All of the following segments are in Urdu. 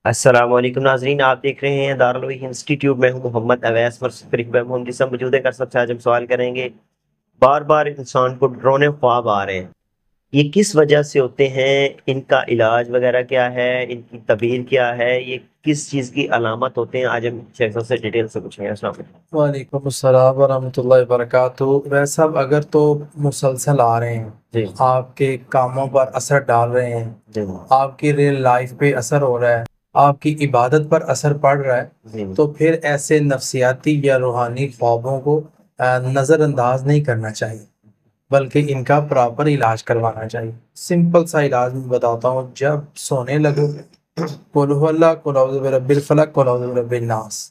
السلام علیکم ناظرین، آپ دیکھ رہے ہیں دارالعلوم انسٹیٹیوٹ میں ہوں محمد اویس مرسفری ہم جسم موجود ہے کر سب سے آج ہم سوال کریں گے۔ بار بار انسان کو ڈرونے خواب آ رہے ہیں، یہ کس وجہ سے ہوتے ہیں؟ ان کا علاج وغیرہ کیا ہے؟ ان کی تعبیر کیا ہے؟ یہ کس چیز کی علامت ہوتے ہیں؟ آج ہم شیخ صاحب سے ڈیٹیل سے پوچھیں گے۔ السلام علیکم۔ وعلیکم السلام ورحمۃ اللہ وبرکاتہ۔ ویسا اگر تو مسلسل آ رہے ہیں، جی آپ کے کاموں پر اثر ڈال رہے ہیں، جی آپ کی ریل لائف پہ اثر ہو رہا ہے، آپ کی عبادت پر اثر پڑ رہا ہے، جی تو پھر ایسے نفسیاتی یا روحانی خوابوں کو نظر انداز نہیں کرنا چاہیے، بلکہ ان کا پراپر علاج کروانا چاہیے۔ سمپل سا علاج میں بتاتا ہوں۔ جب سونے لگو، قل هو اللہ، قل اعوذ برب الفلق، قل اعوذ برب الناس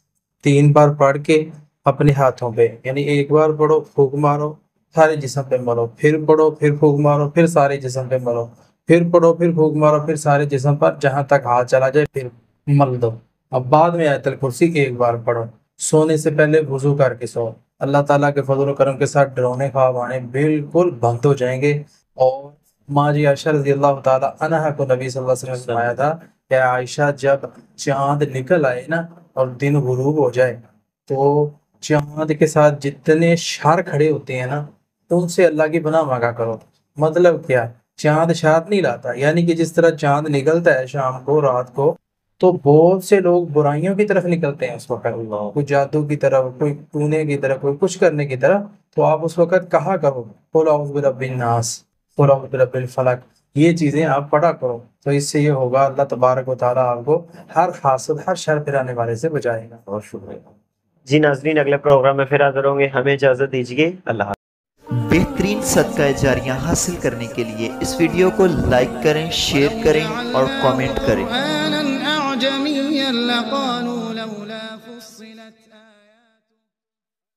3 بار پڑھ کے اپنے ہاتھوں پہ، یعنی ایک بار پڑھو پھونک مارو سارے جسم پہ مرو، پھر پڑھو پھر پھونک مارو پھر سارے جسم پہ مرو، پھر پڑھو پھر پھونک مارو پھر سارے جسم پر، جہاں تک ہاتھ چلا جائے پھر مل دو۔ اب بعد میں آیت الکرسی 1 بار پڑھو۔ سونے سے پہلے وضو کر کے سو۔ اللہ تعالیٰ کے فضل و کرم کے ساتھ ڈرونے خواب آنے بالکل بند ہو جائیں گے۔ اور ماں جی عائشہ رضی اللہ تعالیٰ عنہا کو نبی صلی اللہ علیہ وسلم نے فرمایا تھا کہ عائشہ، جب چاند نکل آئے نا اور دن غروب ہو جائے، تو چاند کے ساتھ جتنے شار کھڑے ہوتے ہیں نا، تو ان سے اللہ کی پناہ مانگا کرو۔ مطلب کیا؟ چاند شار نہیں لاتا، یعنی کہ جس طرح چاند نکلتا ہے شام کو رات کو، تو بہت سے لوگ برائیوں کی طرف نکلتے ہیں اس وقت، اللہ۔ کوئی جادو کی طرف، کوئی ٹونے کی طرف، کوئی کچھ کرنے کی طرف، تو آپ اس وقت کہا کرو قل اعوذ برب الناس، قل اعوذ برب الفلق، یہ چیزیں آپ پڑھا کرو، تو اس سے یہ ہوگا اللہ تبارک و تعالیٰ آپ کو ہر حاسد، ہر شر پھرانے والے سے بچائے گا۔ بہت شکریہ جی ناظرین، اگلے پروگرام میں پھر حاضر ہوں گے، ہمیں اجازت دیجیے، اللہ حافظ۔ بہترین صدقہ جاریہ حاصل کرنے کے لیے اس ویڈیو کو لائک کریں، شیئر کریں اور کامنٹ کریں۔ قرآنا أعجميا لقالوا لولا فصلت آياته